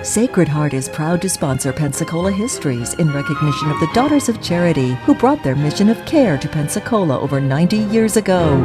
Sacred Heart is proud to sponsor Pensacola Histories in recognition of the Daughters of Charity who brought their mission of care to Pensacola over 90 years ago.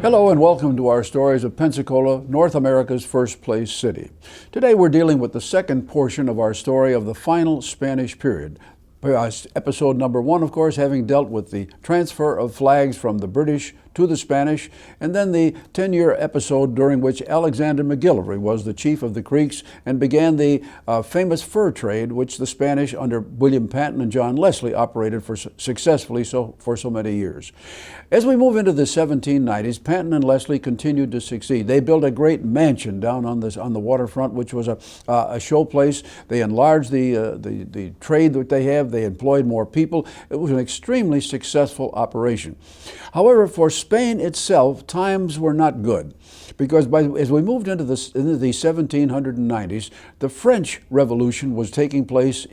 Hello and welcome to our stories of Pensacola, North America's first place city. Today we're dealing with the second portion of our story of the final Spanish period. Episode number 1, of course, having dealt with the transfer of flags from the British to the Spanish, and then the 10-year episode during which Alexander McGillivray was the chief of the Creeks and began the famous fur trade, which the Spanish under William Panton and John Leslie operated successfully for so many years. As we move into the 1790s, Panton and Leslie continued to succeed. They built a great mansion down on the waterfront, which was a show place. They enlarged the trade that they have. They employed more people. It was an extremely successful operation. However, for Spain itself, times were not good, because as we moved into the 1790s, the French Revolution was taking place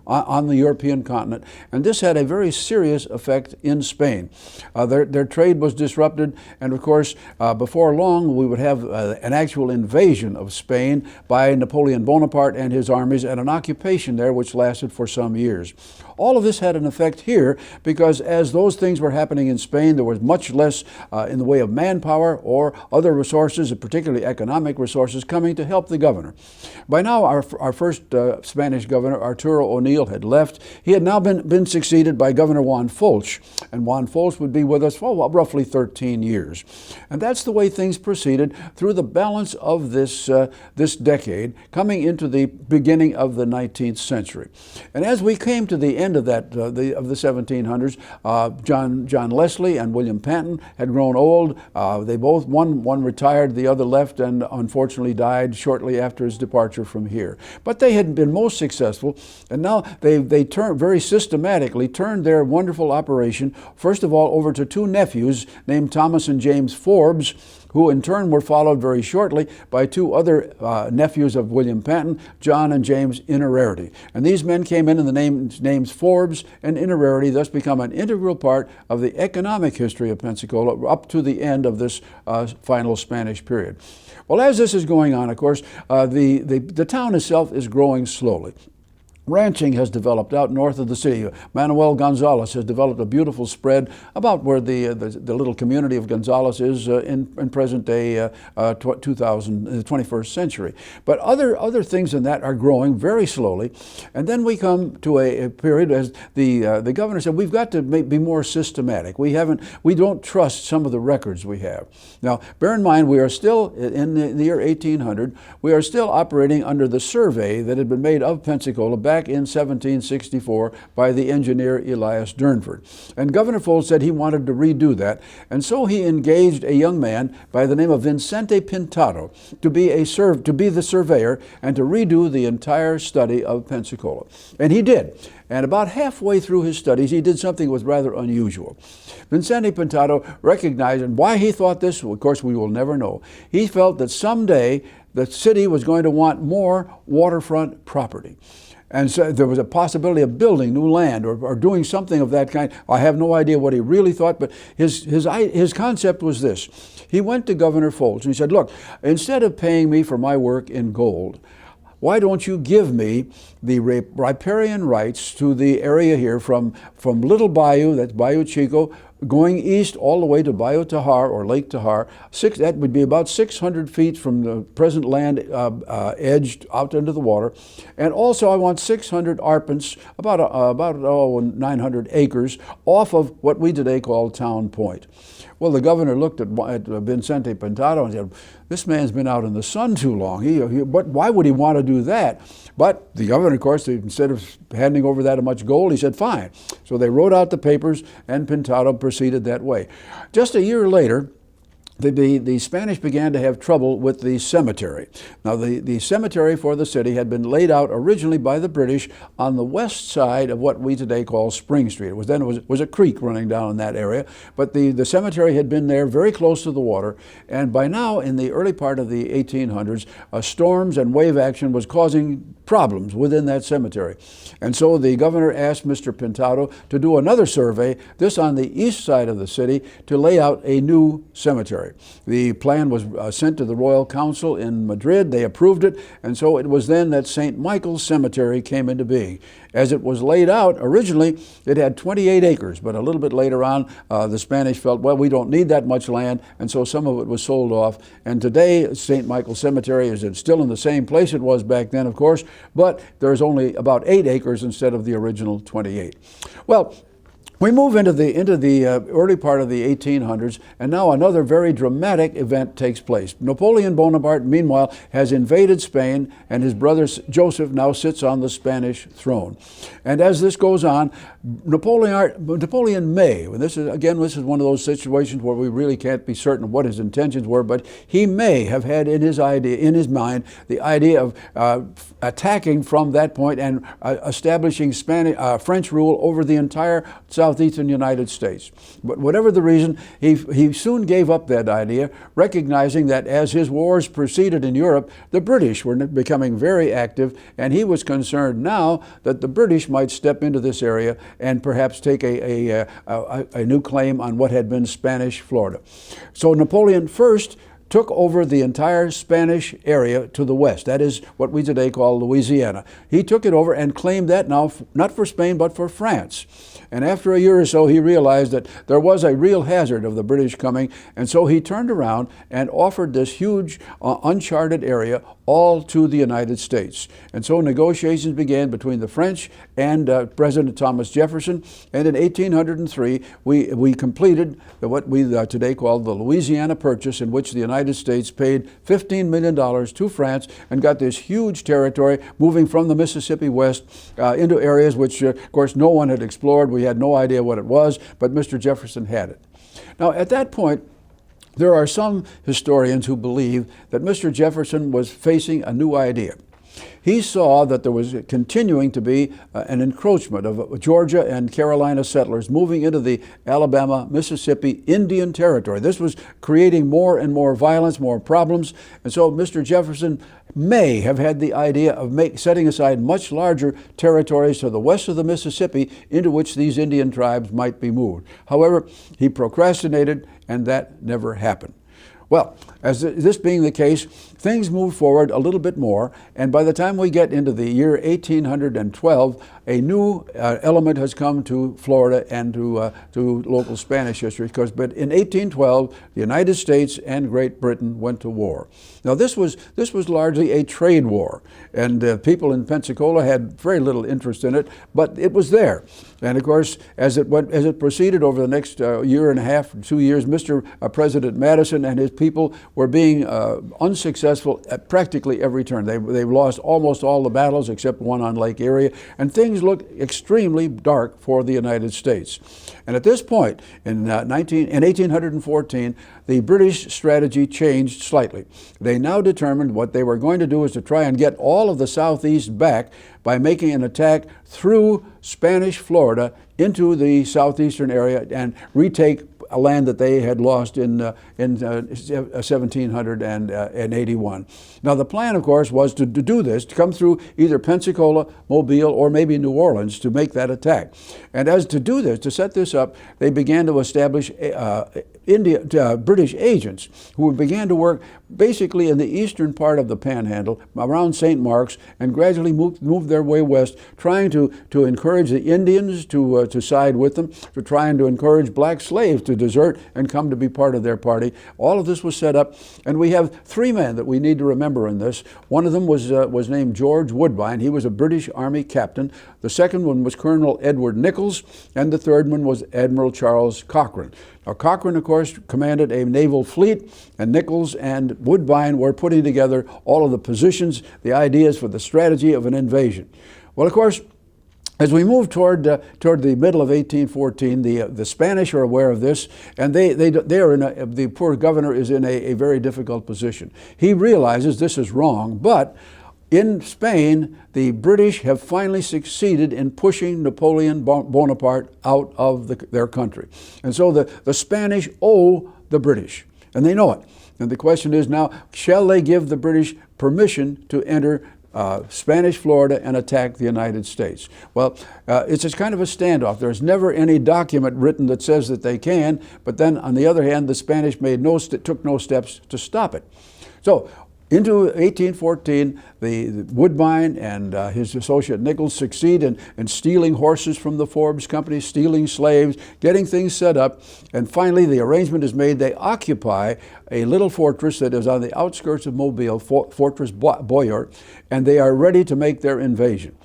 on the European continent, and this had a very serious effect in Spain. Their trade was disrupted, and of course, before long, we would have an actual invasion of Spain by Napoleon Bonaparte and his armies, and an occupation there which lasted for some years. All of this had an effect here because as those things were happening in Spain, there was much less in the way of manpower or other resources, particularly economic resources, coming to help the governor. By now, our first Spanish governor, Arturo O'Neill, had left. He had now been succeeded by Governor Juan Foch, and Juan Foch would be with us for roughly 13 years. And that's the way things proceeded through the balance of this decade, coming into the beginning of the 19th century. And as we came to the end of the 1700s, John Leslie and William Panton had grown old. They both, one retired, the other left, and unfortunately died shortly after his departure from here. But they had been most successful, and now they turned very systematically turned their wonderful operation, first of all, over to two nephews named Thomas and James Forbes, who in turn were followed very shortly by two other nephews of William Panton, John and James Innerarity. And these men came in the names Forbes and Innerarity, thus become an integral part of the economic history of Pensacola up to the end of this final Spanish period. Well, as this is going on, of course, the town itself is growing slowly. Ranching has developed out north of the city. Manuel Gonzalez has developed a beautiful spread about where the little community of Gonzalez is in present day 21st century. But other things in that are growing very slowly. And then we come to a period as the governor said, we've got to be more systematic. We don't trust some of the records we have. Now, bear in mind, we are still in the year 1800. We are still operating under the survey that had been made of Pensacola back in 1764 by the engineer Elias Durnford. And Governor Folt said he wanted to redo that, and so he engaged a young man by the name of Vicente Pintado to be the surveyor and to redo the entire study of Pensacola. And he did. And about halfway through his studies, he did something that was rather unusual. Vicente Pintado recognized, and why he thought this, of course, we will never know. He felt that someday the city was going to want more waterfront property. And so there was a possibility of building new land or doing something of that kind. I have no idea what he really thought, but his concept was this. He went to Governor Folt and he said, look, instead of paying me for my work in gold, why don't you give me the riparian rights to the area here from Little Bayou, that's Bayou Chico, going east all the way to Bayou Tahar or Lake Tahar. That would be about 600 feet from the present land edge out into the water. And also I want 600 arpents, about 900 acres, off of what we today call Town Point. Well, the governor looked at Vicente Pintado and said, this man's been out in the sun too long. Why would he want to do that? But the governor, of course, instead of handing over that much gold, he said, fine. So they wrote out the papers, and Pintado proceeded that way. Just a year later, the Spanish began to have trouble with the cemetery. Now, the cemetery for the city had been laid out originally by the British on the west side of what we today call Spring Street. It was a creek running down in that area, but the cemetery had been there very close to the water, and by now, in the early part of the 1800s, storms and wave action was causing problems within that cemetery. And so the governor asked Mr. Pintado to do another survey, this on the east side of the city, to lay out a new cemetery. cemetery. The plan was sent to the Royal Council in Madrid. They approved it, and so it was then that St. Michael's Cemetery came into being. As it was laid out, originally it had 28 acres, but a little bit later on, the Spanish felt, well, we don't need that much land, and so some of it was sold off. And today, St. Michael's Cemetery is still in the same place it was back then, of course, but there's only about 8 acres instead of the original 28. Well, we move into the early part of the 1800s, and now another very dramatic event takes place. Napoleon Bonaparte, meanwhile, has invaded Spain, and his brother Joseph now sits on the Spanish throne. And as this goes on, Napoleon may, and this is one of those situations where we really can't be certain of what his intentions were, but he may have had in his mind the idea of attacking from that point and establishing French rule over the entire southeastern United States. But whatever the reason, he soon gave up that idea, recognizing that as his wars proceeded in Europe, the British were becoming very active, and he was concerned now that the British might step into this area and perhaps take a new claim on what had been Spanish Florida. So Napoleon first took over the entire Spanish area to the west. That is what we today call Louisiana. He took it over and claimed that now not for Spain but for France. And after a year or so, he realized that there was a real hazard of the British coming, and so he turned around and offered this huge uncharted area all to the United States. And so negotiations began between the French and President Thomas Jefferson, and in 1803 we completed what we today call the Louisiana Purchase, in which the United States paid $15 million to France and got this huge territory, moving from the Mississippi west into areas which, of course, no one had explored. We had no idea what it was, but Mr. Jefferson had it. Now, at that point, there are some historians who believe that Mr. Jefferson was facing a new idea. He saw that there was continuing to be an encroachment of Georgia and Carolina settlers moving into the Alabama, Mississippi Indian Territory. This was creating more and more violence, more problems, and so Mr. Jefferson may have had the idea of setting aside much larger territories to the west of the Mississippi into which these Indian tribes might be moved. However, he procrastinated, and that never happened. Well, as this being the case, things move forward a little bit more, and by the time we get into the year 1812, a new element has come to Florida and to local Spanish history, but in 1812, the United States and Great Britain went to war. Now, this was largely a trade war, and people in Pensacola had very little interest in it, but it was there. And of course, as it proceeded over the next year and a half, 2 years, Mr. President Madison and his people were being unsuccessful at practically every turn. They've lost almost all the battles except one on Lake Erie, and things looked extremely dark for the United States. And at this point, in 1814, the British strategy changed slightly. They now determined what they were going to do is to try and get all of the Southeast back by making an attack through Spanish Florida into the southeastern area and retake a land that they had lost in 1781. Now, the plan, of course, was to do this, to come through either Pensacola, Mobile, or maybe New Orleans to make that attack. And as to do this, to set this up, they began to establish British agents who began to work basically in the eastern part of the Panhandle, around St. Mark's, and gradually moved their way west, trying to encourage the Indians to side with them, to try and to encourage black slaves to desert and come to be part of their party. All of this was set up, and we have three men that we need to remember in this. One of them was named George Woodbine. He was a British Army captain. The second one was Colonel Edward Nichols, and the third one was Admiral Charles Cochrane. Now, Cochrane, of course, commanded a naval fleet, and Nichols and Woodbine were putting together all of the positions, the ideas for the strategy of an invasion. Well, of course, as we move toward the middle of 1814, the Spanish are aware of this, and the poor governor is in a very difficult position. He realizes this is wrong, but in Spain, the British have finally succeeded in pushing Napoleon Bonaparte out of their country. And so the Spanish owe the British, and they know it. And the question is now, shall they give the British permission to enter Spanish Florida and attack the United States. Well, it's just kind of a standoff. There's never any document written that says that they can, but then on the other hand, the Spanish took no steps to stop it. So into 1814, the Woodbine and his associate Nichols succeed in stealing horses from the Forbes Company, stealing slaves, getting things set up, and finally the arrangement is made. They occupy a little fortress that is on the outskirts of Mobile, Fortress Boyart, and they are ready to make their invasion.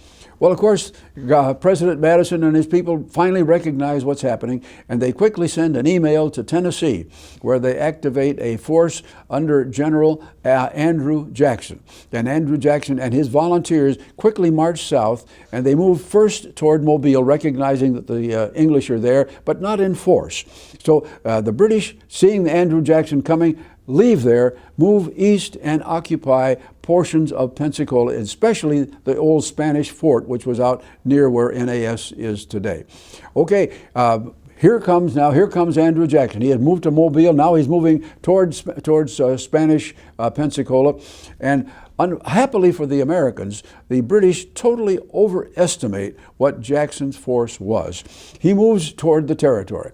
Well, of course, President Madison and his people finally recognize what's happening, and they quickly send an email to Tennessee where they activate a force under General Andrew Jackson. And Andrew Jackson and his volunteers quickly march south, and they move first toward Mobile, recognizing that the English are there, but not in force. So the British, seeing Andrew Jackson coming, leave there, move east, and occupy portions of Pensacola, especially the old Spanish fort, which was out near where NAS is today. Okay, here comes Andrew Jackson. He had moved to Mobile. Now he's moving towards Spanish Pensacola, and unhappily for the Americans, the British totally overestimate what Jackson's force was. He moves toward the territory.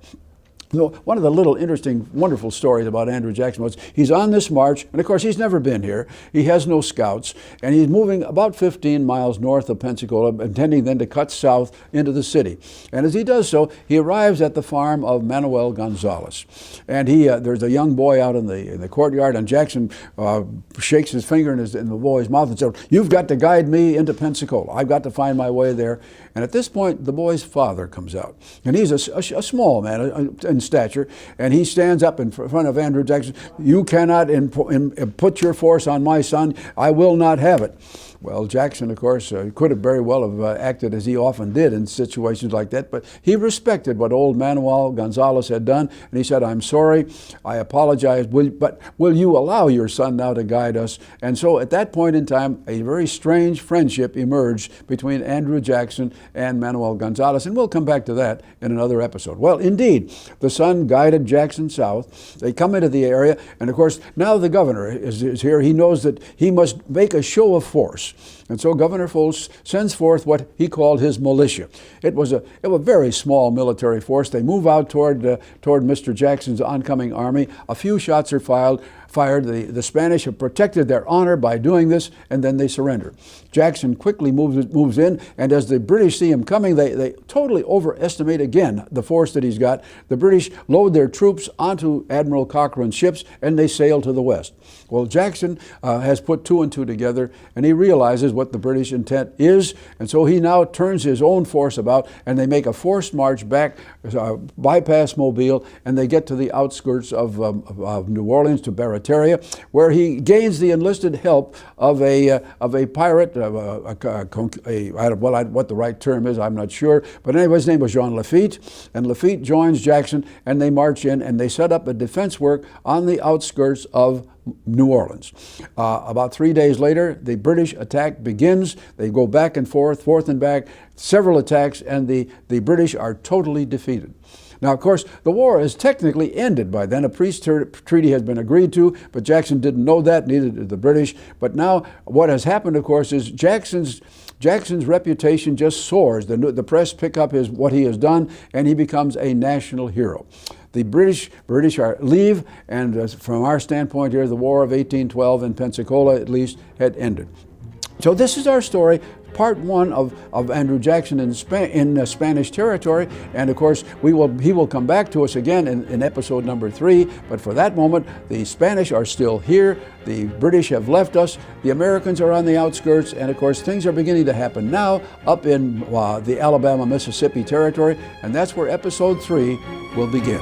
One of the little interesting, wonderful stories about Andrew Jackson was he's on this march, and of course he's never been here. He has no scouts, and he's moving about 15 miles north of Pensacola, intending then to cut south into the city. And as he does so, he arrives at the farm of Manuel Gonzalez. And there's a young boy out in the courtyard, and Jackson shakes his finger in the boy's mouth and says, "You've got to guide me into Pensacola. I've got to find my way there." And at this point, the boy's father comes out. And he's a small man in stature, and he stands up in front of Andrew Jackson. "You cannot put your force on my son. I will not have it." Well, Jackson, of course, could have very well have acted as he often did in situations like that, but he respected what old Manuel Gonzalez had done, and he said, "I'm sorry, I apologize, but will you allow your son now to guide us?" And so at that point in time, a very strange friendship emerged between Andrew Jackson and Manuel Gonzalez, and we'll come back to that in another episode. Well, indeed, the son guided Jackson south. They come into the area, and of course, now the governor is here. He knows that he must make a show of force. And so Governor Folse sends forth what he called his militia. It was a very small military force. They move out toward Mr. Jackson's oncoming army. A few shots are fired. The Spanish have protected their honor by doing this, and then they surrender. Jackson quickly moves in, and as the British see him coming, they totally overestimate again the force that he's got. The British load their troops onto Admiral Cochrane's ships, and they sail to the west. Well, Jackson has put two and two together, and he realizes what the British intent is, and so he now turns his own force about, and they make a forced march back, bypass Mobile, and they get to the outskirts of New Orleans to Barataria, where he gains the enlisted help of a pirate. What the right term is, I'm not sure. But anyway, his name was Jean Lafitte, and Lafitte joins Jackson, and they march in, and they set up a defense work on the outskirts of New Orleans. About 3 days later, the British attack begins. They go back and forth and back, several attacks, and the British are totally defeated. Now, of course, the war is technically ended by then. A peace treaty has been agreed to, but Jackson didn't know that, neither did the British. But now what has happened, of course, is Jackson's reputation just soars. The press pick up what he has done, and he becomes a national hero. The British leave, and from our standpoint here, the War of 1812 in Pensacola, at least, had ended. So this is our story, part one of Andrew Jackson in Spanish territory, and of course he will come back to us again in episode number 3. But for that moment, the Spanish are still here, the British have left us, the Americans are on the outskirts, and of course things are beginning to happen now up in the Alabama-Mississippi territory, and that's where episode 3 will begin.